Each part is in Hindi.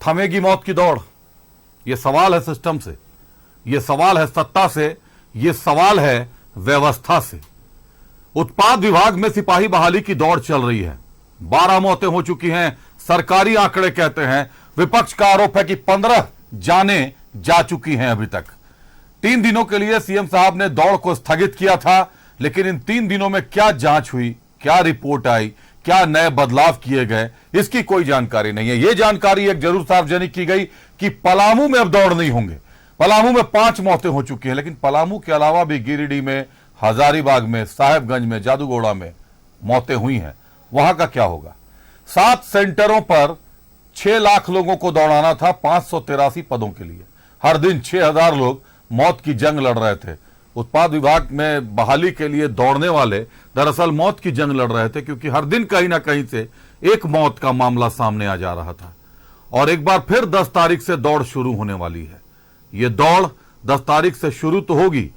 थमेगी मौत की दौड़? यह सवाल है सिस्टम से, यह सवाल है सत्ता से, यह सवाल है व्यवस्था से। उत्पाद विभाग में सिपाही बहाली की दौड़ चल रही है। 12 मौतें हो चुकी हैं, सरकारी आंकड़े कहते हैं। विपक्ष का आरोप है कि 15 जानें जा चुकी हैं अभी तक। 3 दिनों के लिए सीएम साहब ने दौड़ को स्थगित किया था, लेकिन इन 3 दिनों में क्या जांच हुई, क्या रिपोर्ट आई, क्या नए बदलाव किए गए, इसकी कोई जानकारी नहीं है। यह जानकारी एक जरूर सार्वजनिक की गई कि पलामू में अब दौड़ नहीं होंगे। पलामू में 5 मौतें हो चुकी हैं, लेकिन पलामू के अलावा भी गिरिडीह में, हजारीबाग में, साहेबगंज में, जादूगोड़ा में मौतें हुई हैं। वहां का क्या होगा? 7 सेंटरों पर 6 लाख लोगों को दौड़ाना था 583 पदों के लिए। हर दिन 6000 लोग मौत की जंग लड़ रहे थे। उत्पाद विभाग में बहाली के लिए दौड़ने वाले दरअसल मौत की जंग लड़ रहे थे, क्योंकि हर दिन कहीं ना कहीं से एक मौत का मामला सामने आ जा रहा था। और एक बार फिर 10 तारीख से दौड़ शुरू होने वाली है। यह दौड़ 10 तारीख से शुरू तो होगी।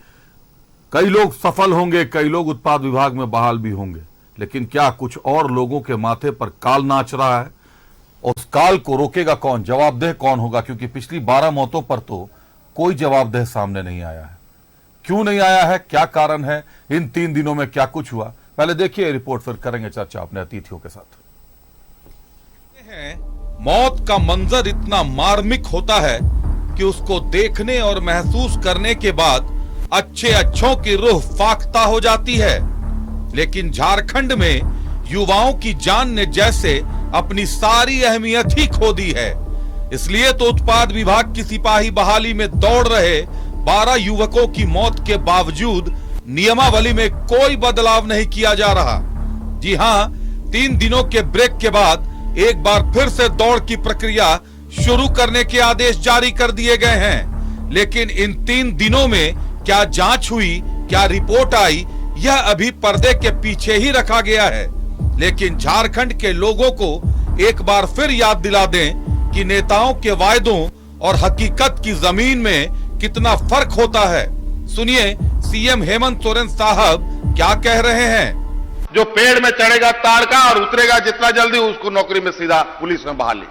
कई लोग सफल होंगे, कई लोग उत्पाद विभाग में बहाल भी होंगे, लेकिन क्या कुछ और लोगों के माथे पर काल नाच रहा है? उस काल को रोकेगा कौन, जवाबदेह कौन होगा? क्योंकि पिछली 12 मौतों पर तो कोई जवाबदेह सामने नहीं आया है। क्यों नहीं आया है, क्या कारण है, इन 3 दिनों में क्या कुछ हुआ? पहले देखिए रिपोर्ट, फिर करेंगे चर्चा अपने अतिथियों के साथ। मौत का मंजर इतना मार्मिक होता है कि उसको देखने और महसूस करने के बाद अच्छों की रूह फाख्ता हो जाती है। लेकिन झारखंड में युवाओं की जान ने जैसे अपनी सारी अहमियत ही खो दी है। इसलिए तो उत्पाद विभाग की सिपाही बहाली में दौड़ रहे 12 युवकों की मौत के बावजूद नियमावली में कोई बदलाव नहीं किया जा रहा। जी हां, 3 दिनों के ब्रेक के बाद एक बार फिर से दौड़ की प्रक्रिया शुरू करने के आदेश जारी कर दिए गए हैं। लेकिन इन 3 दिनों में क्या जांच हुई, क्या रिपोर्ट आई, यह अभी पर्दे के पीछे ही रखा गया है। लेकिन झारखंड के लोगों को एक बार फिर याद दिला दें कि नेताओं के वायदों और हकीकत की जमीन में कितना फर्क होता है। सुनिए सीएम हेमंत सोरेन साहब क्या कह रहे हैं। जो पेड़ में चढ़ेगा ताड़ का और उतरेगा जितना जल्दी, उसको नौकरी में सीधा पुलिस में बहाली।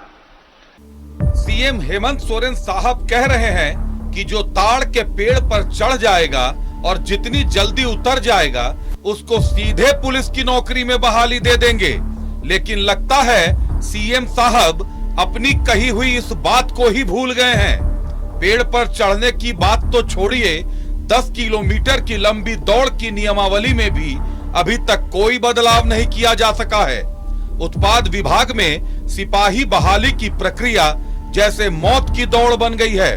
सीएम हेमंत सोरेन साहब कह रहे हैं कि जो ताड़ के पेड़ पर चढ़ जाएगा और जितनी जल्दी उतर जाएगा, उसको सीधे पुलिस की नौकरी में बहाली दे देंगे। लेकिन लगता है सीएम साहब अपनी कही हुई इस बात को ही भूल गए हैं। पेड़ पर चढ़ने की बात तो छोड़िए, 10 किलोमीटर की लंबी दौड़ की नियमावली में भी अभी तक कोई बदलाव नहीं किया जा सका है। उत्पाद विभाग में सिपाही बहाली की प्रक्रिया जैसे मौत की दौड़ बन गई है।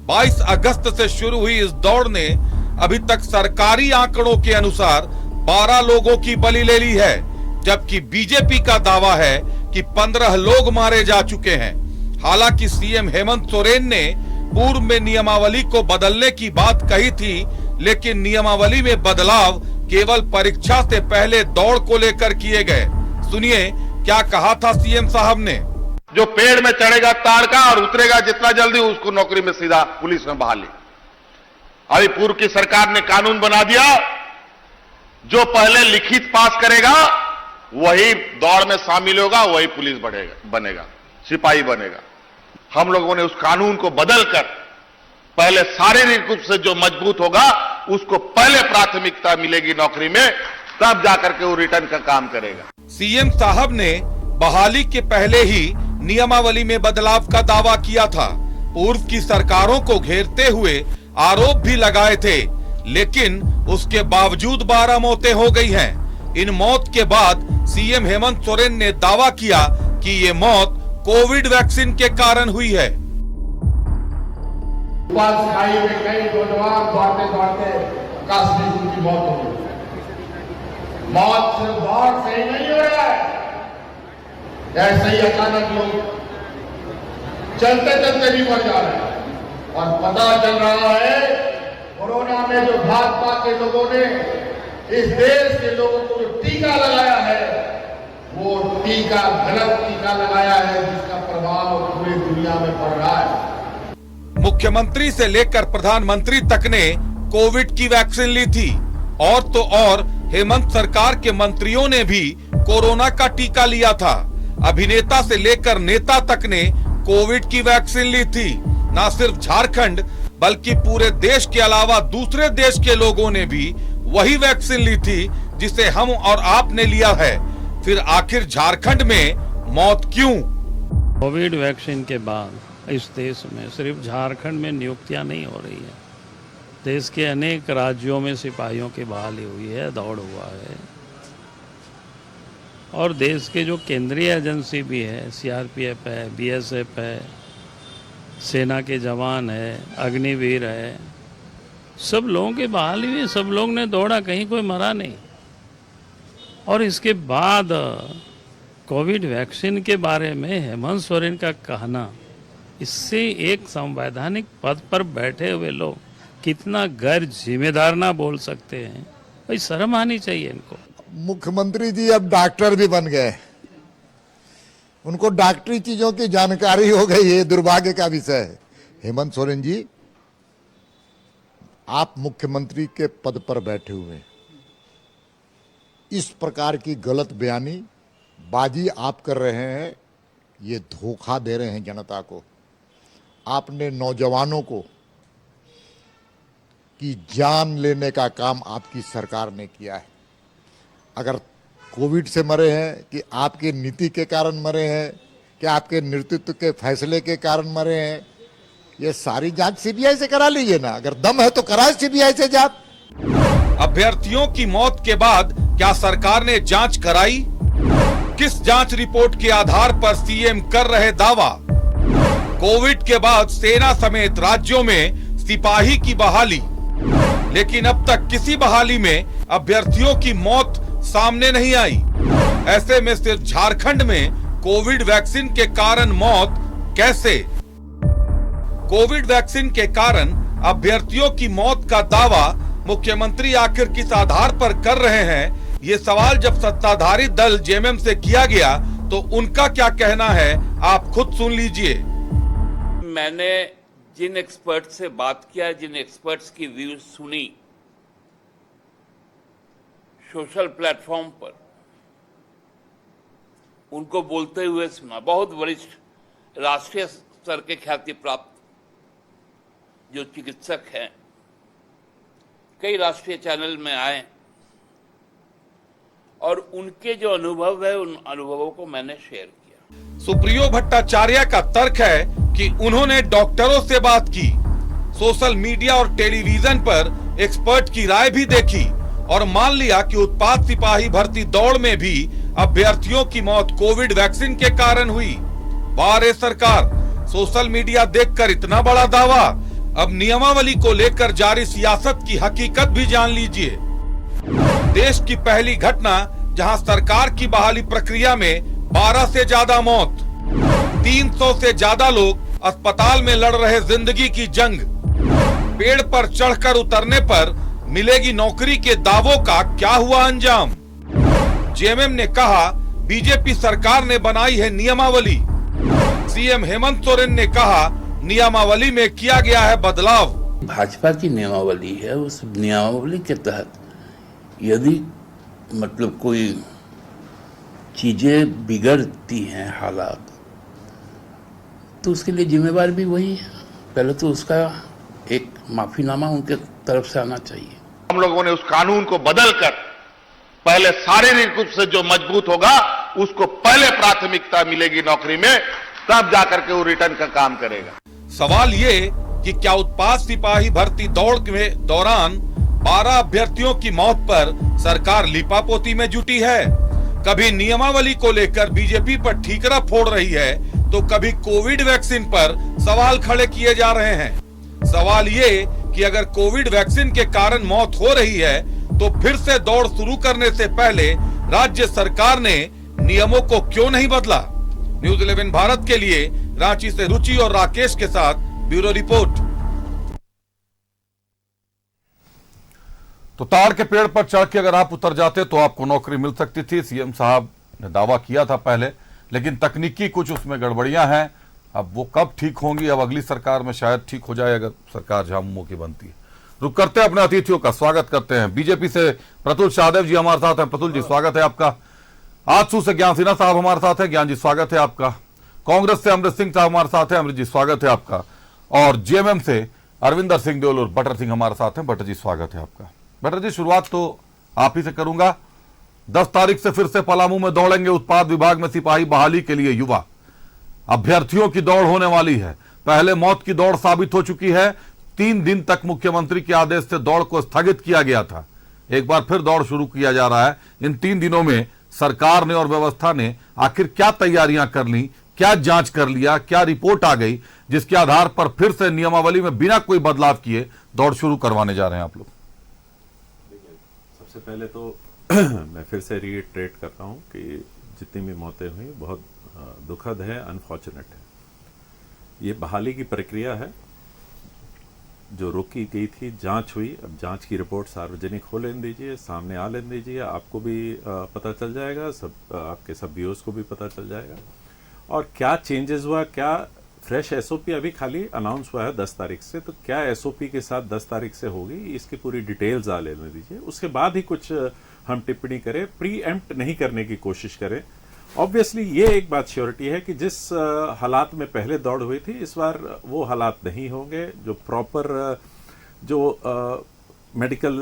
22 अगस्त से शुरू हुई इस दौड़ ने अभी तक सरकारी आंकड़ों के अनुसार 12 लोगों की बलि ले ली है, जबकि बीजेपी का दावा है कि 15 लोग मारे जा चुके हैं। हालांकि सीएम हेमंत सोरेन ने पूर्व में नियमावली को बदलने की बात कही थी, लेकिन नियमावली में बदलाव केवल परीक्षा से पहले दौड़ को लेकर किए गए। सुनिए क्या कहा था सीएम साहब ने। जो पेड़ में चढ़ेगा ताड़ का और उतरेगा जितना जल्दी, उसको नौकरी में सीधा पुलिस में बहाली। अभी पूर्व की सरकार ने कानून बना दिया, जो पहले लिखित पास करेगा वही दौड़ में शामिल होगा, वही पुलिस बनेगा, सिपाही बनेगा। हम लोगों ने उस कानून को बदलकर पहले शारीरिक रूप से जो मजबूत होगा उसको पहले प्राथमिकता मिलेगी नौकरी में, तब जाकर के वो रिटर्न का काम करेगा। सीएम साहब ने बहाली के पहले ही नियमावली में बदलाव का दावा किया था। पूर्व की सरकारों को घेरते हुए आरोप भी लगाए थे, लेकिन उसके बावजूद 12 मौतें हो गई हैं। इन मौत के बाद सीएम हेमंत सोरेन ने दावा किया कि ये मौत कोविड वैक्सीन के कारण हुई है। खाई में कई नौजवान दौड़ते दौड़ते काश्मीर की मौत हो गई। मौत सिर्फ दौड़ से ही नहीं हो रहा है, ऐसे ही अचानक लोग चलते चलते भी मर जा रहे हैं। और पता चल रहा है कोरोना में जो भाजपा के लोगों ने इस देश के लोगों को जो टीका लगाया है, वो टीका गलत टीका लगाया है, जिसका प्रभाव पूरी दुनिया में पड़ रहा है। मुख्यमंत्री से लेकर प्रधानमंत्री तक ने कोविड की वैक्सीन ली थी, और तो और हेमंत सरकार के मंत्रियों ने भी कोरोना का टीका लिया था। अभिनेता से लेकर नेता तक ने कोविड की वैक्सीन ली थी। न सिर्फ झारखंड बल्कि पूरे देश के अलावा दूसरे देश के लोगों ने भी वही वैक्सीन ली थी जिसे हम और आपने लिया है। फिर आखिर झारखंड में मौत क्यों? कोविड वैक्सीन के बाद इस देश में सिर्फ झारखंड में नियुक्तियां नहीं हो रही है, देश के अनेक राज्यों में सिपाहियों की बहाली हुई है, दौड़ हुआ है। और देश के जो केंद्रीय एजेंसी भी है, सीआरपीएफ है, बीएसएफ है, सेना के जवान है, अग्निवीर है, सब लोगों की बहाली हुई, सब लोग ने दौड़ा, कहीं कोई मरा नहीं। और इसके बाद कोविड वैक्सीन के बारे में हेमंत सोरेन का कहना, इससे एक संवैधानिक पद पर बैठे हुए लोग कितना गैर जिम्मेदार ना बोल सकते हैं। भाई शर्म आनी चाहिए इनको। मुख्यमंत्री जी अब डॉक्टर भी बन गए, उनको डॉक्टरी चीजों की जानकारी हो गई, ये दुर्भाग्य का विषय है। हेमंत सोरेन जी, आप मुख्यमंत्री के पद पर बैठे हुए, इस प्रकार की गलत बयानी बाजी आप कर रहे हैं, ये धोखा दे रहे हैं जनता को। आपने नौजवानों को की जान लेने का काम आपकी सरकार ने किया है। अगर कोविड से मरे हैं कि आपकी नीति के कारण मरे हैं कि आपके नेतृत्व के फैसले के कारण मरे हैं, ये सारी जांच सीबीआई से करा लीजिए ना, अगर दम है तो कराए सीबीआई से जांच। अभ्यर्थियों की मौत के बाद क्या सरकार ने जांच कराई? किस जांच रिपोर्ट के आधार पर सीएम कर रहे दावा? कोविड के बाद सेना समेत राज्यों में सिपाही की बहाली, लेकिन अब तक किसी बहाली में अभ्यर्थियों की मौत सामने नहीं आई। ऐसे में सिर्फ झारखंड में कोविड वैक्सीन के कारण मौत कैसे? कोविड वैक्सीन के कारण अभ्यर्थियों की मौत का दावा मुख्यमंत्री आखिर किस आधार पर कर रहे हैं? ये सवाल जब सत्ताधारी दल जेएमएम से किया गया तो उनका क्या कहना है, आप खुद सुन लीजिए। मैंने जिन एक्सपर्ट से बात किया, जिन एक्सपर्ट्स की व्यूज सुनी सोशल प्लेटफॉर्म पर, उनको बोलते हुए सुना। बहुत वरिष्ठ राष्ट्रीय स्तर के ख्याति प्राप्त जो चिकित्सक हैं, कई राष्ट्रीय चैनल में आए और उनके जो अनुभव है, उन अनुभवों को मैंने शेयर किया। सुप्रियो भट्टाचार्य का तर्क है कि उन्होंने डॉक्टरों से बात की, सोशल मीडिया और टेलीविजन पर एक्सपर्ट की राय भी देखी और मान लिया कि उत्पाद सिपाही भर्ती दौड़ में भी अभ्यर्थियों की मौत कोविड वैक्सीन के कारण हुई। बारे सरकार, सोशल मीडिया देखकर इतना बड़ा दावा, अब नियमावली को लेकर जारी सियासत की हकीकत भी जान लीजिए। देश की पहली घटना जहां सरकार की बहाली प्रक्रिया में 12 से ज्यादा मौत, 300 से ज्यादा लोग अस्पताल में लड़ रहे जिंदगी की जंग, पेड़ पर चढ़कर उतरने पर मिलेगी नौकरी के दावों का क्या हुआ अंजाम? जेएमएम ने कहा बीजेपी सरकार ने बनाई है नियमावली। सीएम हेमंत सोरेन ने कहा नियमावली में किया गया है बदलाव। भाजपा की नियमावली है, उस नियमावली के तहत यदि मतलब कोई चीजें बिगड़ती हैं, हालात, तो उसके लिए जिम्मेवार भी वही है। पहले तो उसका एक माफीनामा उनके तरफ से आना चाहिए। हम लोगों ने उस कानून को बदलकर पहले शारीरिक रूप से जो मजबूत होगा उसको पहले प्राथमिकता मिलेगी नौकरी में, तब जाकर के वो रिटर्न का काम करेगा। सवाल ये कि क्या उत्पाद सिपाही भर्ती दौड़ के दौरान 12 अभ्यर्थियों की मौत पर सरकार लीपापोती में जुटी है? कभी नियमावली को लेकर बीजेपी पर ठीकरा फोड़ रही है तो कभी कोविड वैक्सीन पर सवाल खड़े किए जा रहे हैं। सवाल ये कि अगर कोविड वैक्सीन के कारण मौत हो रही है तो फिर से दौड़ शुरू करने से पहले राज्य सरकार ने नियमों को क्यों नहीं बदला? न्यूज 11 भारत के लिए रांची से रुचि और राकेश के साथ ब्यूरो रिपोर्ट। तो ताड़ के पेड़ पर चढ़ के अगर आप उतर जाते तो आपको नौकरी मिल सकती थी, सीएम साहब ने दावा किया था पहले, लेकिन तकनीकी कुछ उसमें गड़बड़ियां हैं। अब वो कब ठीक होंगी, अब अगली सरकार में शायद ठीक हो जाए, अगर सरकार झामुमो की बनती है। रुक करते हैं अपने अतिथियों का, स्वागत करते हैं। बीजेपी से प्रतुल शाहदेव जी हमारे साथ हैं। प्रतुल जी स्वागत है आपका। आजसू से ज्ञान सिन्हा साहब हमारे साथ हैं। ज्ञान जी स्वागत है आपका। कांग्रेस से अमृत सिंह साहब हमारे साथ हैं। अमृत जी स्वागत है आपका। और जेएमएम से अरविंदर सिंह देओल और बटर सिंह हमारे साथ हैं। बटर जी स्वागत है आपका। बटर जी शुरुआत तो आप ही से करूंगा। 10 तारीख से फिर से पलामू में दौड़ेंगे उत्पाद विभाग में सिपाही बहाली के लिए युवा। अभ्यर्थियों की दौड़ होने वाली है। पहले मौत की दौड़ साबित हो चुकी है। 3 दिन तक मुख्यमंत्री के आदेश से दौड़ को स्थगित किया गया था। एक बार फिर दौड़ शुरू किया जा रहा है। इन 3 दिनों में सरकार ने और व्यवस्था ने आखिर क्या तैयारियां कर ली, क्या जांच कर लिया, क्या रिपोर्ट आ गई जिसके आधार पर फिर से नियमावली में बिना कोई बदलाव किए दौड़ शुरू करवाने जा रहे हैं आप लोग? सबसे पहले तो मैं फिर से रीट्रेट करता हूं कि जितनी भी मौतें हुई बहुत दुखद है, अनफॉर्चुनेट है। ये बहाली की प्रक्रिया है जो रोकी गई थी, जांच हुई। अब जांच की रिपोर्ट सार्वजनिक हो लेने दीजिए, सामने आ लेने दीजिए, आपको भी पता चल जाएगा, सब आपके सब व्यूअर्स को भी पता चल जाएगा। और क्या चेंजेस हुआ, क्या फ्रेश एसओपी अभी खाली अनाउंस हुआ है 10 तारीख से, तो क्या एसओपी के साथ 10 तारीख से होगी इसकी पूरी डिटेल्स आ लेने दीजिए। उसके बाद ही कुछ हम टिप्पणी करें, प्री एम्प्ट नहीं करने की कोशिश करें। ऑब्वियसली ये एक बात श्योरिटी है कि जिस हालात में पहले दौड़ हुई थी इस बार वो हालात नहीं होंगे। जो प्रॉपर जो मेडिकल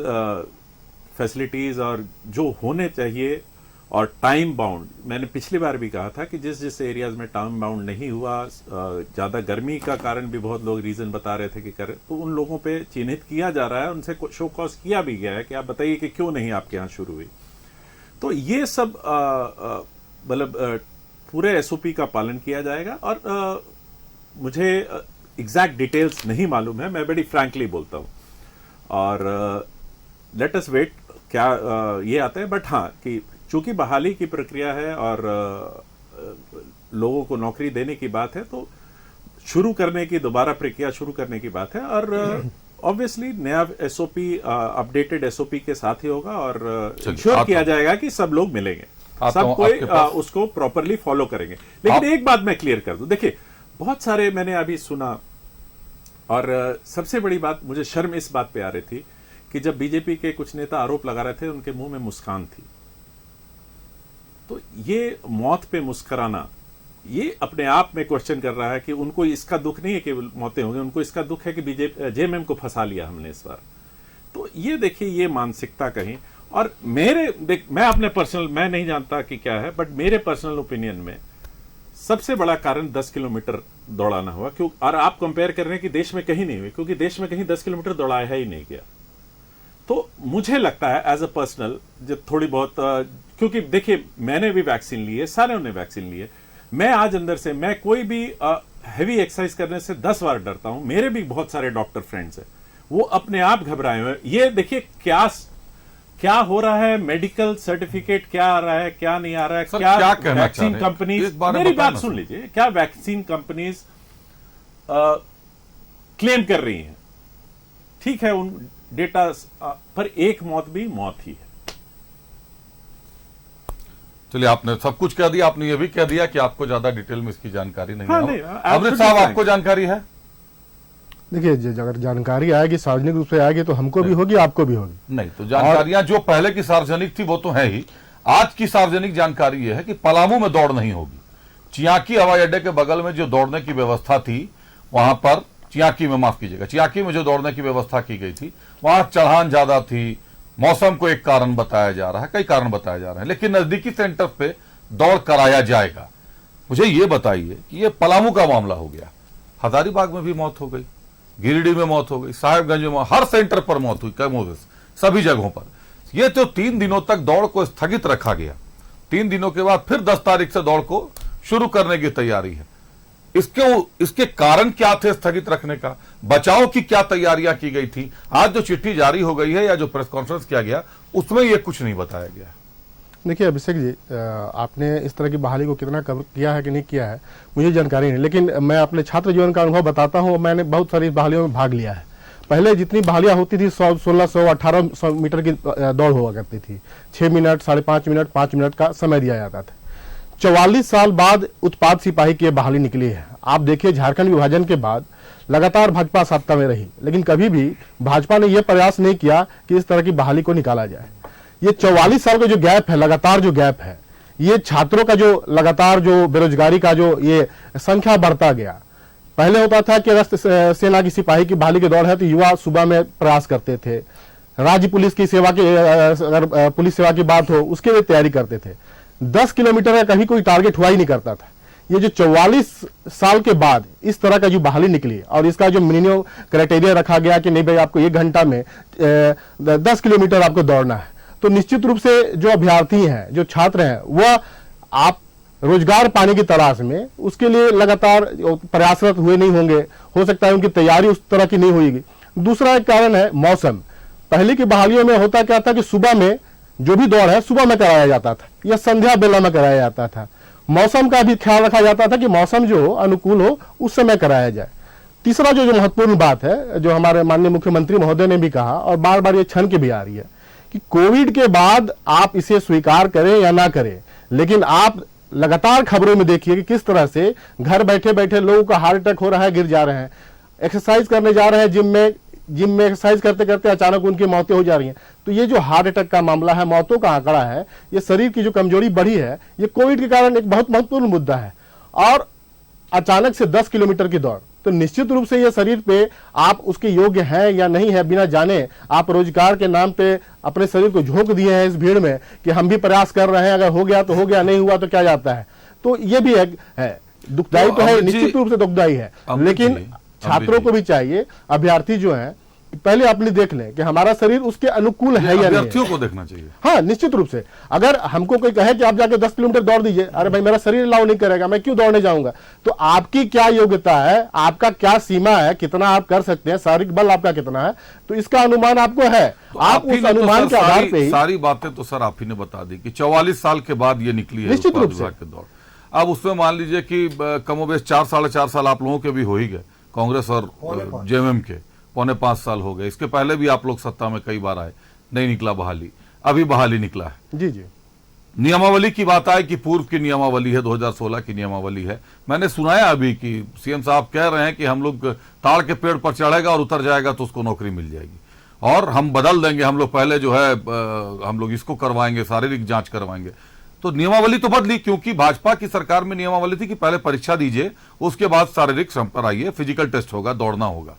फैसिलिटीज और जो होने चाहिए और टाइम बाउंड, मैंने पिछली बार भी कहा था कि जिस जिस एरियाज में टाइम बाउंड नहीं हुआ, ज्यादा गर्मी का कारण भी बहुत लोग रीजन बता रहे थे कि करें, तो उन लोगों पे चिन्हित किया जा रहा है, उनसे शो कॉज किया भी गया है कि आप बताइए कि क्यों नहीं आपके यहाँ शुरू हुई। तो ये सब मतलब पूरे एसओपी का पालन किया जाएगा। और मुझे एग्जैक्ट डिटेल्स नहीं मालूम है, मैं बड़ी फ्रैंकली बोलता हूं। और लेट अस वेट क्या ये आता है। बट हाँ कि चूंकि बहाली की प्रक्रिया है और लोगों को नौकरी देने की बात है, तो शुरू करने की, दोबारा प्रक्रिया शुरू करने की बात है। और ऑब्वियसली नया एसओपी अपडेटेड एसओपी के साथ ही होगा और इंश्योर किया जाएगा कि सब लोग मिलेंगे, सब कोई उसको प्रॉपरली फॉलो करेंगे। लेकिन एक बात मैं क्लियर कर दूं, देखिए बहुत सारे मैंने अभी सुना, और सबसे बड़ी बात मुझे शर्म इस बात पे आ रही थी कि जब बीजेपी के कुछ नेता आरोप लगा रहे थे उनके मुंह में मुस्कान थी। तो ये मौत पे मुस्कुराना, ये अपने आप में क्वेश्चन कर रहा है कि उनको इसका दुख नहीं है कि मौतें होंगी, उनको इसका दुख है कि बीजेपी जेएमएम को फंसा लिया हमने इस बार। तो ये देखिए ये मानसिकता कहीं। और मैं अपने पर्सनल, मैं नहीं जानता कि क्या है, बट मेरे पर्सनल ओपिनियन में सबसे बड़ा कारण 10 किलोमीटर दौड़ाना हुआ। क्यों? और आप कंपेयर कर रहे हैं कि देश में कहीं नहीं हुई, क्योंकि देश में कहीं 10 किलोमीटर दौड़ाया ही नहीं गया। तो मुझे लगता है एज अ पर्सनल, जब थोड़ी बहुत, क्योंकि देखिए मैंने भी वैक्सीन ली है, सारे ने वैक्सीन ली है, मैं आज अंदर से, मैं कोई भी हैवी एक्सरसाइज करने से 10 बार डरता हूं। मेरे भी बहुत सारे डॉक्टर फ्रेंड्स हैं, वो अपने आप घबराए हुए। ये देखिए क्या हो रहा है, मेडिकल सर्टिफिकेट क्या आ रहा है, क्या नहीं आ रहा है, क्या वैक्सीन कंपनीज, मेरी बात सुन लीजिए, क्या वैक्सीन कंपनीज क्लेम कर रही हैं, ठीक है, उन डेटा पर एक मौत भी मौत ही है। चलिए आपने सब कुछ कह दिया, आपने ये भी कह दिया कि आपको ज्यादा डिटेल में इसकी जानकारी नहीं है। अमृत साहब आपको जानकारी है? देखिए अगर जानकारी आएगी, सार्वजनिक रूप से आएगी तो हमको भी होगी, आपको भी होगी। नहीं तो जानकारियां जो पहले की सार्वजनिक थी वो तो है ही। आज की सार्वजनिक जानकारी यह है कि पलामू में दौड़ नहीं होगी। चियाकी हवाई अड्डे के बगल में जो दौड़ने की व्यवस्था थी, वहां पर चियाकी में, माफ कीजिएगा, चियाकी में जो दौड़ने की व्यवस्था की गई थी, वहां चढ़ान ज्यादा थी, मौसम को एक कारण बताया जा रहा है, कई कारण बताए जा रहे हैं, लेकिन नजदीकी सेंटर पे दौड़ कराया जाएगा। मुझे ये बताइए कि ये पलामू का मामला हो गया, हजारीबाग में भी मौत हो गई, गिरिडीह में मौत हो गई, साहेबगंज में, हर सेंटर पर मौत हुई, कम सभी जगहों पर। ये तो 3 दिनों तक दौड़ को स्थगित रखा गया। 3 दिनों के बाद फिर 10 तारीख से दौड़ को शुरू करने की तैयारी है। इसके कारण क्या थे स्थगित रखने का? बचाव की क्या तैयारियां की गई थी? आज जो चिट्ठी जारी हो गई है या जो प्रेस कॉन्फ्रेंस किया गया उसमें यह कुछ नहीं बताया गया। देखिए अभिषेक जी, आपने इस तरह की बहाली को कितना कवर किया है कि नहीं किया है मुझे जानकारी नहीं, लेकिन मैं अपने छात्र जीवन का अनुभव बताता हूँ। मैंने बहुत सारी बहालियों में भाग लिया है। पहले जितनी बहालियां होती थी 1600 1800 मीटर की दौड़ हुआ करती थी, 6 मिनट, 5.5 मिनट, 5 मिनट का समय दिया जाता था। 44 साल बाद उत्पाद सिपाही की बहाली निकली है। आप देखिए झारखंड विभाजन के बाद लगातार भाजपा सत्ता में रही, लेकिन कभी भी भाजपा ने यह प्रयास नहीं किया कि इस तरह की बहाली को निकाला जाए। ये 44 साल का जो गैप है, लगातार जो गैप है, ये छात्रों का जो लगातार जो बेरोजगारी का जो ये संख्या बढ़ता गया। पहले होता था कि अगर सेना की सिपाही की बहाली की दौड़ है तो युवा सुबह में प्रयास करते थे, राज्य पुलिस की सेवा की अगर पुलिस सेवा की बात हो उसके लिए तैयारी करते थे। 10 किलोमीटर का कभी कोई टारगेट हुआ ही नहीं करता था। ये जो 44 साल के बाद इस तरह का जो बहाली निकली और इसका जो मिनिमम क्राइटेरिया रखा गया कि नहीं भाई आपको 1 घंटा में 10 किलोमीटर आपको दौड़ना है, तो निश्चित रूप से जो अभ्यर्थी हैं, जो छात्र हैं, वह आप रोजगार पाने की तलाश में उसके लिए लगातार प्रयासरत हुए नहीं होंगे। हो सकता है उनकी तैयारी उस तरह की नहीं होगी। दूसरा एक कारण है मौसम। पहले की बहालियों में होता क्या था कि सुबह में जो भी दौड़ है सुबह में कराया जाता था या संध्या बेला में कराया जाता था। मौसम का भी ख्याल रखा जाता था कि मौसम जो अनुकूल हो उस समय कराया जाए। तीसरा जो महत्वपूर्ण बात है, जो हमारे माननीय मुख्यमंत्री महोदय ने भी कहा और बार बार ये छन के भी आ रही है कि कोविड के बाद आप इसे स्वीकार करें या ना करें, लेकिन आप लगातार खबरों में देखिए कि किस तरह से घर बैठे बैठे लोगों का हार्ट अटैक हो रहा है, गिर जा रहे हैं। एक्सरसाइज करने जा रहे हैं जिम में एक्सरसाइज करते करते अचानक उनकी मौतें हो जा रही हैं। तो ये जो हार्ट अटैक का मामला है, मौतों का आंकड़ा है, ये शरीर की जो कमजोरी बढ़ी है, ये कोविड के कारण एक बहुत महत्वपूर्ण मुद्दा है। और अचानक से 10 किलोमीटर की दौड़, तो निश्चित रूप से ये शरीर पे आप उसके योग्य हैं या नहीं है बिना जाने आप रोजगार के नाम पे अपने शरीर को झोंक दिए हैं इस भीड़ में कि हम भी प्रयास कर रहे हैं, अगर हो गया तो हो गया, नहीं हुआ तो क्या जाता है। तो ये भी है दुखदायी तो है, निश्चित रूप से दुखदायी है। लेकिन छात्रों को भी चाहिए, अभ्यर्थी जो है पहले अपनी देख लें कि हमारा शरीर उसके अनुकूल है या नहीं। अभ्यर्थियों को देखना चाहिए। हाँ, निश्चित रूप से। अगर हमको कोई कहे कि आप जाके 10 किलोमीटर दौड़ दीजिए, अरे भाई मेरा शरीर अलाउ नहीं करेगा, मैं क्यों दौड़ने जाऊंगा। तो आपकी क्या योग्यता है, आपका क्या सीमा है, कितना आप कर सकते हैं, शारीरिक बल आपका कितना है, तो इसका अनुमान आपको है। तो आप उस अनुमान के आधार पे सारी बातें तो सर आप ही ने बता दी कि 44 साल के बाद ये निकली है निश्चित रूप से दौड़। अब उसमें मान लीजिए कि कमोबेश 4 साढ़े 4 साल आप लोगों के भी हो ही गए, कांग्रेस और जेएमएम के 4.25 साल हो गए। इसके पहले भी आप लोग सत्ता में कई बार आए, नहीं निकला बहाली, अभी बहाली निकला है। जी जी। नियमावली की बात आए कि पूर्व की नियमावली है, 2016 की नियमावली है। मैंने सुनाया अभी कि सीएम साहब कह रहे हैं कि हम लोग ताड़ के पेड़ पर चढ़ेगा और उतर जाएगा तो उसको नौकरी मिल जाएगी और हम बदल देंगे, हम लोग पहले जो है हम लोग इसको करवाएंगे, शारीरिक जांच करवाएंगे। तो नियमावली तो बदली, क्योंकि भाजपा की सरकार में नियमावली थी कि पहले परीक्षा दीजिए, उसके बाद शारीरिक श्रम पर आइए, फिजिकल टेस्ट होगा, दौड़ना होगा।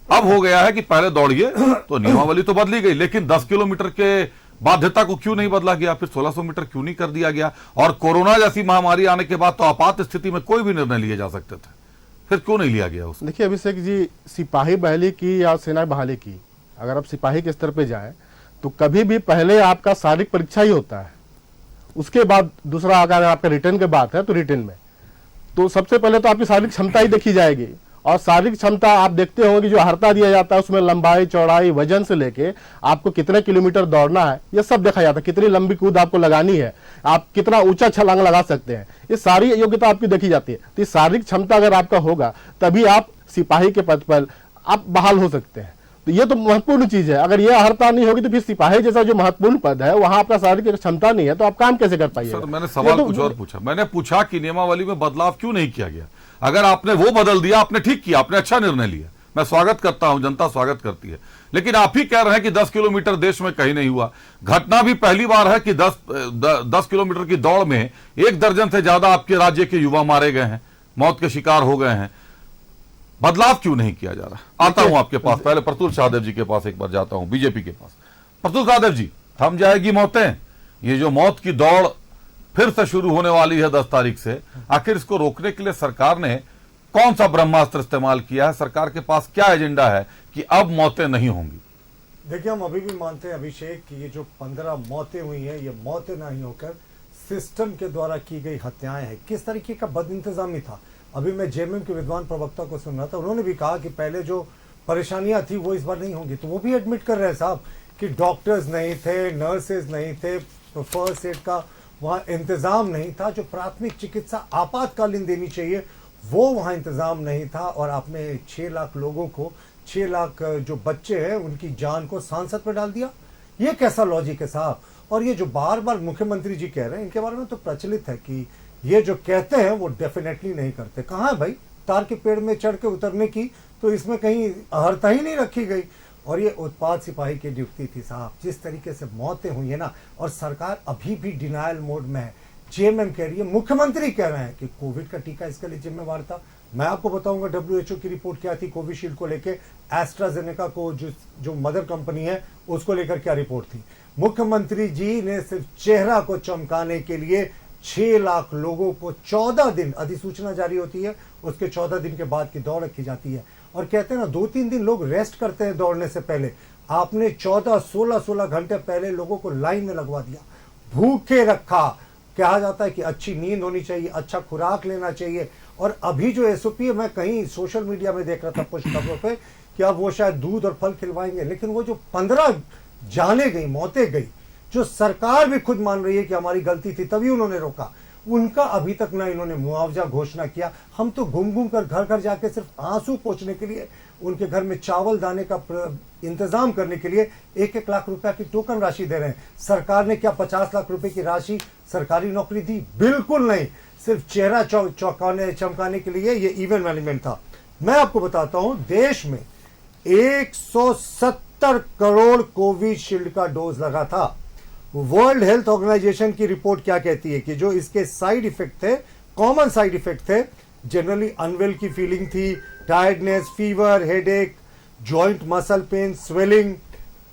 अब हो गया है कि पहले दौड़िए, तो नियमावली तो बदली गई, लेकिन 10 किलोमीटर के बाध्यता को क्यों नहीं बदला गया, फिर 1600 मीटर क्यों नहीं कर दिया गया। और कोरोना जैसी महामारी आने के बाद तो आपात स्थिति में कोई भी निर्णय लिए जा सकते थे, फिर क्यों नहीं लिया गया उसको। देखिए अभिषेक जी, सिपाही बहाली की या सेना बहाली की, अगर आप सिपाही के स्तर पे जाएं तो कभी भी पहले आपका शारीरिक परीक्षा ही होता है, उसके बाद दूसरा अगर आपका रिटर्न की बात है तो रिटर्न में तो सबसे पहले तो आपकी शारीरिक क्षमता ही देखी जाएगी। और शारीरिक क्षमता आप देखते होंगे कि जो हर्ता दिया जाता है उसमें लंबाई, चौड़ाई, वजन से लेके आपको कितने किलोमीटर दौड़ना है ये सब देखा जाता है, कितनी लंबी कूद आपको लगानी है, आप कितना ऊंचा छलांग लगा सकते हैं, ये सारी योग्यता आपकी देखी जाती है। तो शारीरिक क्षमता अगर आपका होगा तभी आप सिपाही के पद पर आप बहाल हो सकते हैं। तो ये तो महत्वपूर्ण चीज है। अगर ये अर्हता नहीं होगी तो फिर सिपाही जैसा जो महत्वपूर्ण पद है वहां आपका शारीरिक क्षमता नहीं है तो आप काम कैसे कर पाइए। सर मैंने सवाल कुछ और पूछा, मैंने पूछा कि नियमावली में बदलाव क्यों नहीं किया गया। अगर आपने वो बदल दिया, आपने ठीक किया, आपने अच्छा निर्णय लिया, मैं स्वागत करता हूं, जनता स्वागत करती है। लेकिन आप ही कह रहे हैं कि 10 किलोमीटर देश में कहीं नहीं हुआ। घटना भी पहली बार है कि 10 किलोमीटर की दौड़ में 1 दर्जन से ज्यादा आपके राज्य के युवा मारे गए हैं, मौत के शिकार हो गए हैं। बदलाव क्यों नहीं किया जा रहा। आता हूं आपके पास, पहले प्रतुल शाहदेव जी के पास एक बार जाता हूं, बीजेपी के पास। प्रतुल शाहदेव जी, थम जाएगी मौतें, ये जो मौत की दौड़ फिर से शुरू होने वाली है 10 तारीख से, आखिर इसको रोकने के लिए सरकार ने कौन सा ब्रह्मास्त्र इस्तेमाल किया है, सरकार के पास क्या एजेंडा है कि अब मौतें नहीं होंगी। देखिए हम अभी भी मानते हैं अभिषेक कि ये जो 15 मौतें हुई हैं ये मौतें नहीं होकर सिस्टम के द्वारा की गई हत्याएं हैं। किस तरीके का बदइंतजामी था। अभी मैं जेएमएम के विद्वान प्रवक्ता को सुन रहा था, उन्होंने भी कहा कि पहले जो परेशानियां थी वो इस बार नहीं होंगी। तो वो भी एडमिट कर रहे हैं साहब कि डॉक्टर्स नहीं थे, नर्सेज नहीं थे, फर्स्ट एड का वहाँ इंतजाम नहीं था, जो प्राथमिक चिकित्सा आपातकालीन देनी चाहिए वो वहाँ इंतजाम नहीं था। और आपने 6 लाख लोगों को, 6 लाख जो बच्चे हैं उनकी जान को सांसद पर डाल दिया। ये कैसा लॉजिक है साहब। और ये जो बार बार मुख्यमंत्री जी कह रहे हैं इनके बारे में तो प्रचलित है कि ये जो कहते हैं वो डेफिनेटली नहीं करते। कहाँ है भाई तार के पेड़ में चढ़ के उतरने की, तो इसमें कहीं अहर्ता ही नहीं रखी गई। और ये उत्पाद सिपाही की ड्यूटी थी साहब। जिस तरीके से मौतें हुई है ना, और सरकार अभी भी डिनायल मोड में है जेएमएम कह रही है, मुख्यमंत्री कह रहे हैं कि कोविड का टीका इसके लिए जिम्मेवार था। मैं आपको बताऊंगा डब्ल्यूएचओ की रिपोर्ट क्या थी कोविशील्ड को लेके, एस्ट्राजेनेका को जो मदर कंपनी है उसको लेकर क्या रिपोर्ट थी। मुख्यमंत्री जी ने सिर्फ चेहरा को चमकाने के लिए 6 लाख लोगों को 14 दिन अधिसूचना जारी होती है, उसके 14 दिन के बाद की दौड़ रखी जाती है और कहते हैं ना 2-3 दिन लोग रेस्ट करते हैं दौड़ने से पहले। आपने 16 घंटे पहले लोगों को लाइन में लगवा दिया, भूखे रखा। कहा जाता है कि अच्छी नींद होनी चाहिए, अच्छा खुराक लेना चाहिए। और अभी जो एसओपी है, मैं कहीं सोशल मीडिया में देख रहा था कुछ खबरों पे कि अब वो शायद दूध और फल खिलवाएंगे, लेकिन वो जो 15 जाने गई, मौतें गई, जो सरकार भी खुद मान रही है कि हमारी गलती थी तभी उन्होंने रोका, उनका अभी तक ना इन्होंने मुआवजा घोषणा किया। हम तो घूम घूम कर घर घर जाके सिर्फ आंसू पोंछने के लिए, उनके घर में चावल दाने का इंतजाम करने के लिए 1-1 लाख रुपया की टोकन राशि दे रहे हैं। सरकार ने क्या 50 लाख रुपए की राशि सरकारी नौकरी दी? बिल्कुल नहीं, सिर्फ चेहरा चमकाने के लिए ये इवेंट मैनेजमेंट था। मैं आपको बताता हूं, देश में 170 करोड़ कोविशील्ड का डोज लगा था। वर्ल्ड हेल्थ ऑर्गेनाइजेशन की रिपोर्ट क्या कहती है कि जो इसके साइड इफेक्ट थे, कॉमन साइड इफेक्ट थे, जनरली अनवेल की फीलिंग थी, tiredness, fever, headache, joint muscle pain, swelling,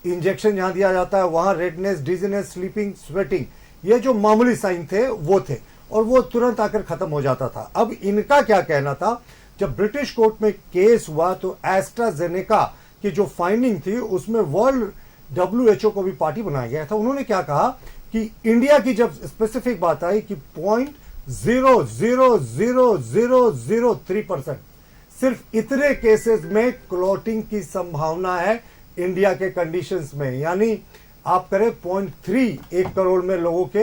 injection जहां दिया जाता है वहां रेडनेस, डिजीनेस, स्लीपिंग, स्वेटिंग, ये जो मामूली साइन थे वो थे और वो तुरंत आकर खत्म हो जाता था। अब इनका क्या कहना था, जब ब्रिटिश कोर्ट में केस हुआ तो एस्ट्राजेनेका की जो फाइंडिंग थी उसमें वर्ल्ड डब्ल्यूएचओ को भी पार्टी बनाया गया था। उन्होंने क्या कहा कि इंडिया की जब स्पेसिफिक बात आई कि 0.00003% सिर्फ इतने केसेस में क्लॉटिंग की संभावना है इंडिया के कंडीशंस में, यानी आप करें 0.3 1 करोड़ में लोगों के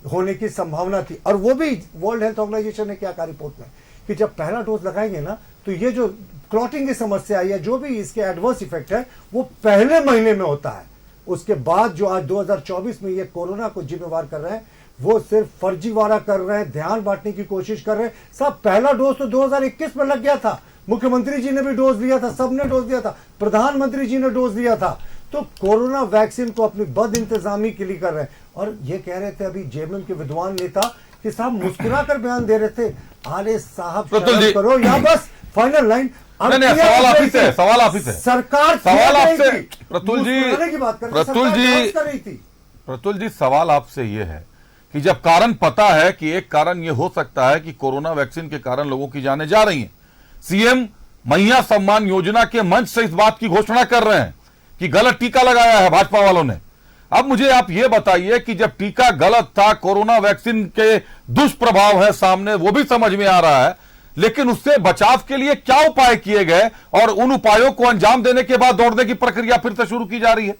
होने की संभावना थी। और वो भी वर्ल्ड हेल्थ ऑर्गेनाइजेशन ने क्या कहा रिपोर्ट में कि जब पहला डोज लगाएंगे ना तो ये जो क्लॉटिंग की समस्या है या जो भी इसके एडवर्स इफेक्ट है वो पहले महीने में होता है। उसके बाद जो आज 2024 में ये कोरोना को जिम्मेवार कर रहे हैं वो सिर्फ फर्जीवाड़ा कर रहे हैं, ध्यान बांटने की कोशिश कर रहे हैं। सब पहला डोज तो 2021 में लग गया था, मुख्यमंत्री जी ने भी डोज लिया था, सबने डोज लिया था, प्रधानमंत्री जी ने डोज लिया था। तो कोरोना वैक्सीन को अपनी बद इंतजामी के लिए कर रहे हैं। और ये कह रहे थे अभी जेएमएम के विद्वान नेता कि साहब मुस्कुराकर बयान दे रहे थे, अरे साहब शर्म करो, या बस फाइनल लाइन। सवाल आप ही से सरकार सवाल आपसे प्रतुल जी सवाल आपसे ये है कि जब कारण पता है कि एक कारण ये हो सकता है कि कोरोना वैक्सीन के कारण लोगों की जानें जा रही हैं, सीएम मैया सम्मान योजना के मंच से इस बात की घोषणा कर रहे हैं कि गलत टीका लगाया है भाजपा वालों ने। अब मुझे आप ये बताइए कि जब टीका गलत था, कोरोना वैक्सीन के दुष्प्रभाव है सामने, वो भी समझ में आ रहा है, लेकिन उससे बचाव के लिए क्या उपाय किए गए और उन उपायों को अंजाम देने के बाद दौड़ने की प्रक्रिया फिर से शुरू की जा रही है?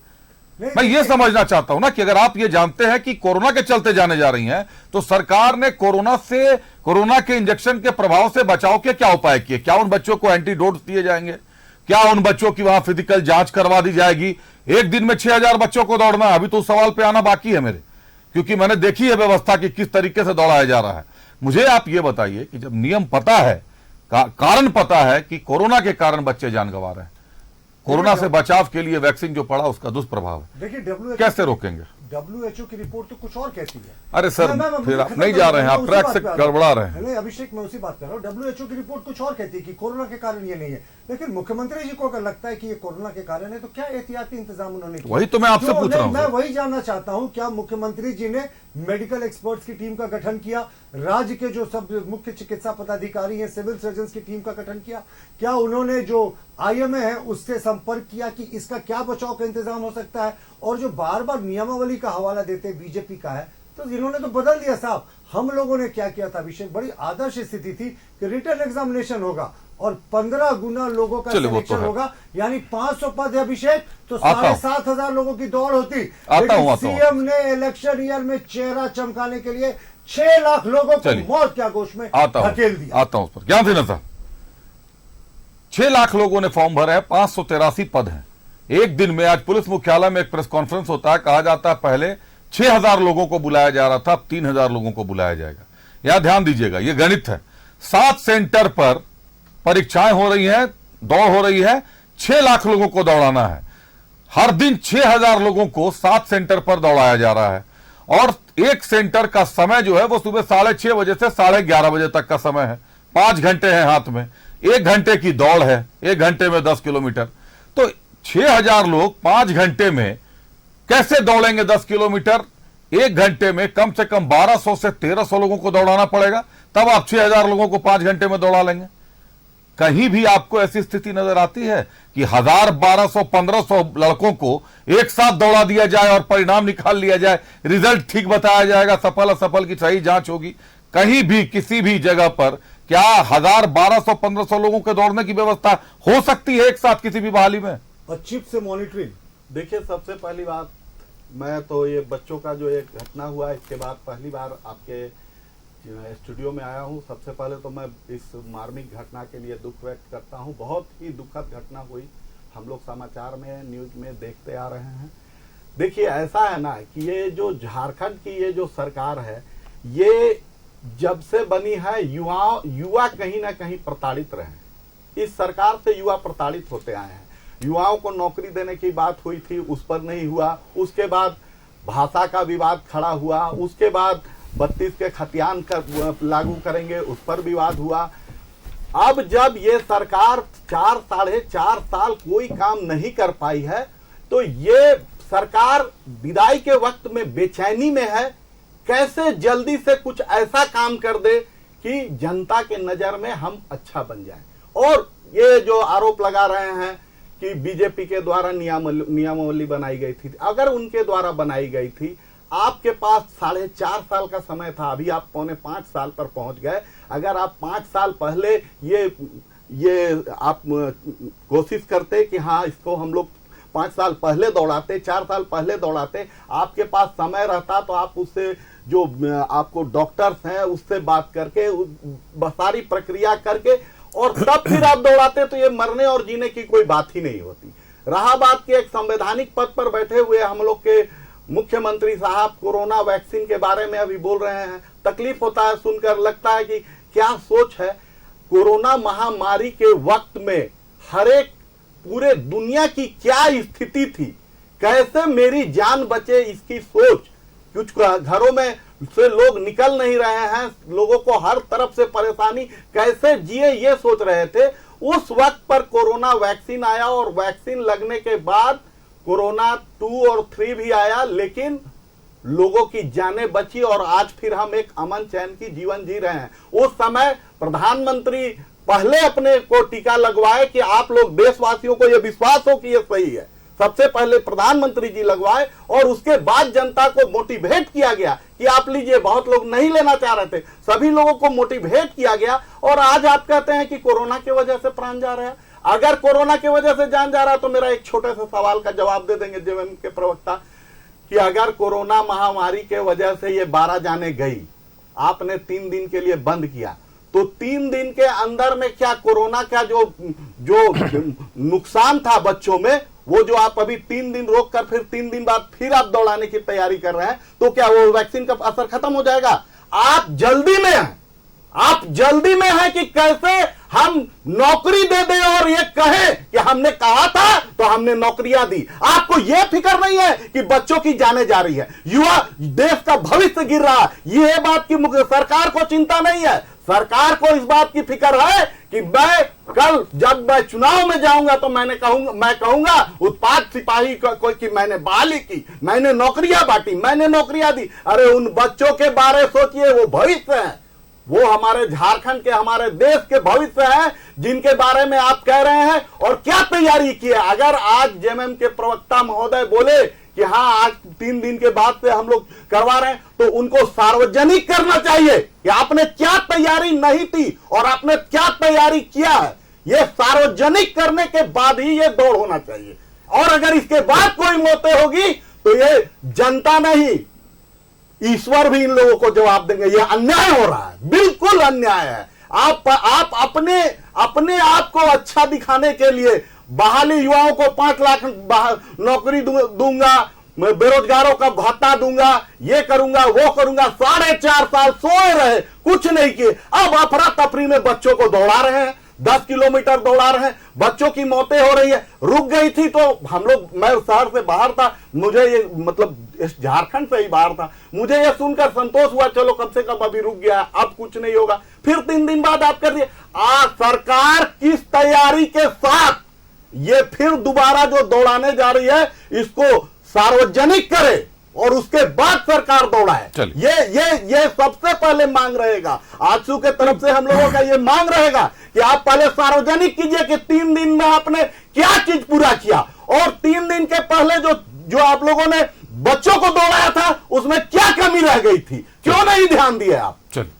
मैं ये समझना चाहता हूं ना कि अगर आप ये जानते हैं कि कोरोना के चलते जाने जा रही हैं, तो सरकार ने कोरोना के इंजेक्शन के प्रभाव से बचाव के क्या उपाय किए? क्या उन बच्चों को एंटीडोट दिए जाएंगे? क्या उन बच्चों की वहां फिजिकल जांच करवा दी जाएगी? एक दिन में 6000 बच्चों को दौड़ना, अभी तो उस सवाल पे आना बाकी है मेरे, क्योंकि मैंने देखी है व्यवस्था की किस तरीके से दौड़ाया जा रहा है। मुझे आप ये बताइए कि जब नियम पता है, कारण पता है कि कोरोना के कारण बच्चे जान गंवा रहे हैं, कोरोना से बचाव के लिए वैक्सीन जो पड़ा उसका दुष्प्रभाव है, देखिए कैसे रोकेंगे? डब्ल्यूएचओ की रिपोर्ट तो कुछ और कहती है। अरे सर फिर आप नहीं जा रहे हैं, आप ट्रैक से गड़बड़ा रहे हैं। नहीं अभिषेक, मैं उसी बात कर रहा हूँ। डब्ल्यूएचओ की रिपोर्ट कुछ और कहती है कि कोरोना के कारण ये नहीं है, लेकिन मुख्यमंत्री जी को अगर लगता है कि ये कोरोना के कारण है तो क्या एहतियाती इंतजाम उन्होंने किया? वही तो मैं आपसे पूछ रहा हूँ। मैं वही जानना चाहता हूँ, क्या मुख्यमंत्री जी ने मेडिकल एक्सपर्ट्स की टीम का गठन किया, राज्य के जो सब मुख्य चिकित्सा पदाधिकारी हैं, सिविल सर्जन की टीम का गठन किया? क्या उन्होंने जो आईएमए है उससे संपर्क किया कि इसका क्या बचाव का इंतजाम हो सकता है? और जो बार बार नियमावली का हवाला देते बीजेपी का है, तो इन्होंने तो बदल दिया साहब। हम लोगों ने क्या किया था अभिषेक, बड़ी आदर्श स्थिति थी कि रिटर्न एग्जामिनेशन होगा और 15 गुना लोगों का सिलेक्शन होगा, यानी 500 पद है अभिषेक, तो 7,500 लोगों की दौड़ होती। लेकिन सीएम ने इलेक्शन ईयर में चेहरा चमकाने के लिए 6 लाख लोगों को मौत के आगोश में धकेल दिया। आता हूं उस पर, क्या थे ना, 6 लाख लोगों ने फॉर्म भरा है, 583 पद हैं। एक दिन में आज पुलिस मुख्यालय में एक प्रेस कॉन्फ्रेंस होता है, कहा जाता है पहले 6000 लोगों को बुलाया जा रहा था, 3000 लोगों को बुलाया जाएगा। यहां ध्यान दीजिएगा, यह गणित है। 7 सेंटर पर परीक्षाएं हो रही हैं, दौड़ हो रही है, 6 लाख लोगों को दौड़ाना है। हर दिन 6000 लोगों को 7 सेंटर पर दौड़ाया जा रहा है और एक सेंटर का समय जो है वो सुबह 6:30 बजे से 11:30 बजे तक का समय है। 5 घंटे हैं हाथ में, 1 घंटे की दौड़ है, 1 घंटे में 10 किलोमीटर। तो 6000 लोग 5 घंटे में कैसे दौड़ेंगे 10 किलोमीटर? 1 घंटे में कम से कम 1200 से 1300 लोगों को दौड़ाना पड़ेगा, तब आप 6000 लोगों को 5 घंटे में दौड़ा लेंगे। कहीं भी आपको ऐसी स्थिति नजर आती है कि 1000, 1200, 1500 लड़कों को एक साथ दौड़ा दिया जाए और परिणाम निकाल लिया जाए, रिजल्ट ठीक बताया जाएगा, सफल असफल की सही जांच होगी? कहीं भी किसी भी जगह पर क्या 1000, 1200, 1500 लोगों के दौड़ने की व्यवस्था हो सकती है एक साथ किसी भी बहाली में? चिप से मॉनिटरिंग। देखिए, सबसे पहली बात, मैं तो ये बच्चों का जो एक घटना हुआ इसके बाद पहली बार आपके स्टूडियो में आया हूं। सबसे पहले तो मैं इस मार्मिक घटना के लिए दुख व्यक्त करता हूं। बहुत ही दुखद घटना हुई, हम लोग समाचार में, न्यूज में देखते आ रहे हैं। देखिए, ऐसा है ना कि ये जो झारखंड की ये जो सरकार है, ये जब से बनी है युवा कहीं ना कहीं प्रताड़ित रहे। इस सरकार से युवा प्रताड़ित होते आए हैं। युवाओं को नौकरी देने की बात हुई थी, उस पर नहीं हुआ। उसके बाद भाषा का विवाद खड़ा हुआ। उसके बाद 32 के खतियान लागू करेंगे, उस पर विवाद हुआ। अब जब ये सरकार 4-4.5 साल कोई काम नहीं कर पाई है, तो ये सरकार विदाई के वक्त में बेचैनी में है। कैसे जल्दी से कुछ ऐसा काम कर दे कि जनता के नजर में हम अच्छा बन जाएं। और ये जो आरोप लगा रहे हैं कि बीजेपी के द्वारा नियमावली बनाई गई थी, अगर उनके द्वारा बनाई गई थी, आपके पास 4.5 साल का समय था, अभी आप 4.5 साल पर पहुंच गए। अगर आप 5 साल पहले ये आप कोशिश करते कि हाँ इसको हम लोग 5 साल पहले दौड़ाते, 4 साल पहले दौड़ाते, आपके पास समय रहता तो आप उससे जो आपको डॉक्टर्स हैं उससे बात करके सारी प्रक्रिया करके और तब फिर आप दौड़ाते, तो ये मरने और जीने की कोई बात ही नहीं होती। रहा बात कि एक संवैधानिक पद पर बैठे हुए हम लोग के मुख्यमंत्री साहब कोरोना वैक्सीन के बारे में अभी बोल रहे हैं। तकलीफ होता है सुनकर, लगता है कि क्या सोच है। कोरोना महामारी के वक्त में हर एक पूरे दुनिया की क्या स्थिति थी, कैसे मेरी जान बचे इसकी सोच। कुछ घरों में से लोग निकल नहीं रहे हैं, लोगों को हर तरफ से परेशानी, कैसे जिए ये सोच रहे थे। उस वक्त पर कोरोना वैक्सीन आया और वैक्सीन लगने के बाद कोरोना 2 और 3 भी आया, लेकिन लोगों की जानें बची और आज फिर हम एक अमन चैन की जीवन जी रहे हैं। उस समय प्रधानमंत्री पहले अपने को टीका लगवाए कि आप लोग देशवासियों को यह विश्वास हो कि यह सही है। सबसे पहले प्रधानमंत्री जी लगवाए और उसके बाद जनता को मोटिवेट किया गया कि आप लीजिए। बहुत लोग नहीं लेना चाह रहे थे, सभी लोगों को मोटिवेट किया गया और आज आप कहते हैं कि कोरोना की वजह से प्राण जा रहा है। अगर कोरोना की वजह से जान जा रहा है तो मेरा एक छोटे से सवाल का जवाब दे देंगे जेएमएम के प्रवक्ता कि अगर कोरोना महामारी के वजह से ये 12 जाने गई, आपने 3 दिन के लिए बंद किया, तो 3 दिन के अंदर में क्या कोरोना का जो नुकसान था बच्चों में, वो जो आप अभी 3 दिन रोक कर फिर 3 दिन बाद फिर आप दौड़ाने की तैयारी कर रहे हैं, तो क्या वो वैक्सीन का असर खत्म हो जाएगा? आप जल्दी में हैं, आप जल्दी में हैं कि कैसे हम नौकरी दे दें और ये कहे कि हमने कहा था तो हमने नौकरियां दी। आपको यह फिक्र नहीं है कि बच्चों की जाने जा रही है, युवा देश का भविष्य गिर रहा है। ये बात की सरकार को चिंता नहीं है। सरकार को इस बात की फिक्र है कि मैं कल जब मैं चुनाव में जाऊंगा तो मैं कहूंगा उत्पाद सिपाही को कि मैंने बहाली की, मैंने नौकरियां बांटी, मैंने नौकरियां दी। अरे उन बच्चों के बारे सोचिए, वो भविष्य है, वो हमारे झारखंड के, हमारे देश के भविष्य हैं, जिनके बारे में आप कह रहे हैं। और क्या तैयारी की है? अगर आज जेएमएम के प्रवक्ता महोदय बोले कि हाँ आज 3 दिन के बाद से हम लोग करवा रहे हैं, तो उनको सार्वजनिक करना चाहिए कि आपने क्या तैयारी नहीं थी और आपने क्या तैयारी किया है। ये सार्वजनिक करने के बाद ही ये दौड़ होना चाहिए। और अगर इसके बाद कोई मौतें होगी तो ये जनता नहीं, ईश्वर भी इन लोगों को जवाब देंगे। ये अन्याय हो रहा है, बिल्कुल अन्याय है। आप अपने आप को अच्छा दिखाने के लिए बहाली युवाओं को 5 लाख नौकरी दूंगा, बेरोजगारों का भत्ता दूंगा, ये करूंगा वो करूंगा, 4.5 साल सोए रहे, कुछ नहीं किए। अब अफरा तफरी में बच्चों को दौड़ा रहे हैं। 10 किलोमीटर दौड़ा रहे हैं, बच्चों की मौतें हो रही है। रुक गई थी तो हम लोग, मैं उस शहर से बाहर था, मुझे ये मतलब इस झारखंड से ही बाहर था, मुझे ये सुनकर संतोष हुआ, चलो कम से कम अभी रुक गया, अब कुछ नहीं होगा। फिर 3 दिन बाद आप कर दिए। आज सरकार किस तैयारी के साथ ये फिर दोबारा जो दौड़ाने जा रही है, इसको सार्वजनिक करे और उसके बाद सरकार दौड़ाए। ये सबसे पहले मांग रहेगा। आजसू के तरफ से हम लोगों का ये मांग रहेगा कि आप पहले सार्वजनिक कीजिए कि 3 दिन में आपने क्या चीज पूरा किया, और 3 दिन के पहले जो आप लोगों ने बच्चों को दौड़ाया था उसमें क्या कमी रह गई थी, क्यों नहीं ध्यान दिए आप? चलिए,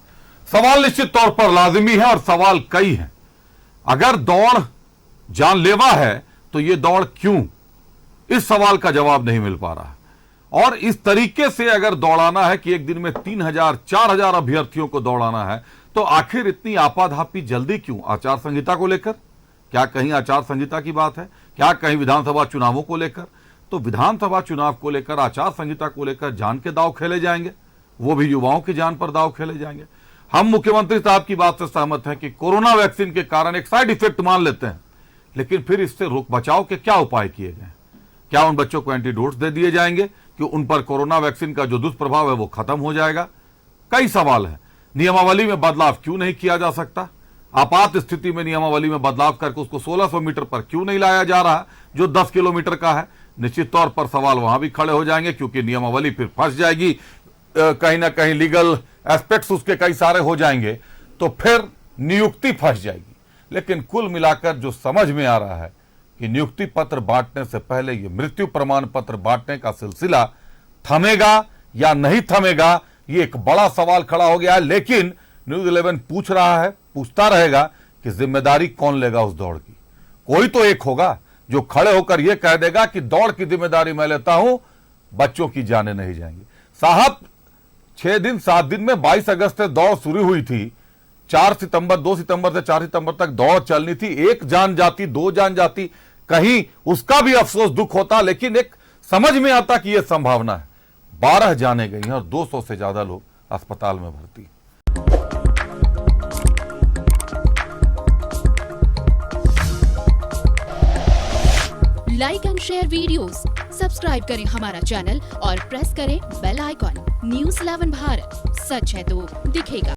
सवाल निश्चित तौर पर लाजिमी है और सवाल कई हैं। अगर दौड़ जानलेवा है तो ये दौड़ क्यों, इस सवाल का जवाब नहीं मिल पा रहा है। और इस तरीके से अगर दौड़ाना है कि एक दिन में 3000 4000 अभ्यर्थियों को दौड़ाना है, तो आखिर इतनी आपाधापी जल्दी क्यों? आचार संहिता को लेकर? क्या कहीं आचार संहिता की बात है? क्या कहीं विधानसभा चुनावों को लेकर? तो विधानसभा चुनाव को लेकर, आचार संहिता को लेकर जान के दांव खेले जाएंगे, वो भी युवाओं की जान पर दांव खेले जाएंगे। हम मुख्यमंत्री साहब की बात से सहमत हैं कि कोरोना वैक्सीन के कारण एक साइड इफेक्ट मान लेते हैं, लेकिन फिर इससे रोक बचाव के क्या उपाय किए गए? क्या उन बच्चों को एंटीडोट्स दे दिए जाएंगे कि उन पर कोरोना वैक्सीन का जो दुष्प्रभाव है वो खत्म हो जाएगा? कई सवाल है। नियमावली में बदलाव क्यों नहीं किया जा सकता? आपात स्थिति में नियमावली में बदलाव करके उसको 1600 मीटर पर क्यों नहीं लाया जा रहा जो 10 किलोमीटर का है? निश्चित तौर पर सवाल वहां भी खड़े हो जाएंगे, क्योंकि नियमावली फिर फंस जाएगी, कहीं ना कहीं लीगल एस्पेक्ट्स उसके कई सारे हो जाएंगे, तो फिर नियुक्ति फंस जाएगी। लेकिन कुल मिलाकर जो समझ में आ रहा है कि नियुक्ति पत्र बांटने से पहले ये मृत्यु प्रमाण पत्र बांटने का सिलसिला थमेगा या नहीं थमेगा, ये एक बड़ा सवाल खड़ा हो गया है। लेकिन न्यूज़ 11 पूछ रहा है, पूछता रहेगा कि जिम्मेदारी कौन लेगा उस दौड़ की? कोई तो एक होगा जो खड़े होकर यह कह देगा कि दौड़ की जिम्मेदारी मैं लेता हूं, बच्चों की जानें नहीं जाएंगी। साहब, 6 दिन 7 दिन में 22 अगस्त से दौड़ शुरू हुई थी, 2 सितंबर से 4 सितंबर तक दौड़ चलनी थी। 1 जान जाती, 2 जान जाती, कहीं उसका भी अफसोस दुख होता, लेकिन एक समझ में आता कि यह संभावना है। 12 जाने गई हैं और 200 से ज्यादा लोग अस्पताल में भर्ती। Like and share videos, subscribe करें हमारा चैनल और प्रेस करें बेल आइकॉन। न्यूज़ 11 भारत, सच है तो दिखेगा।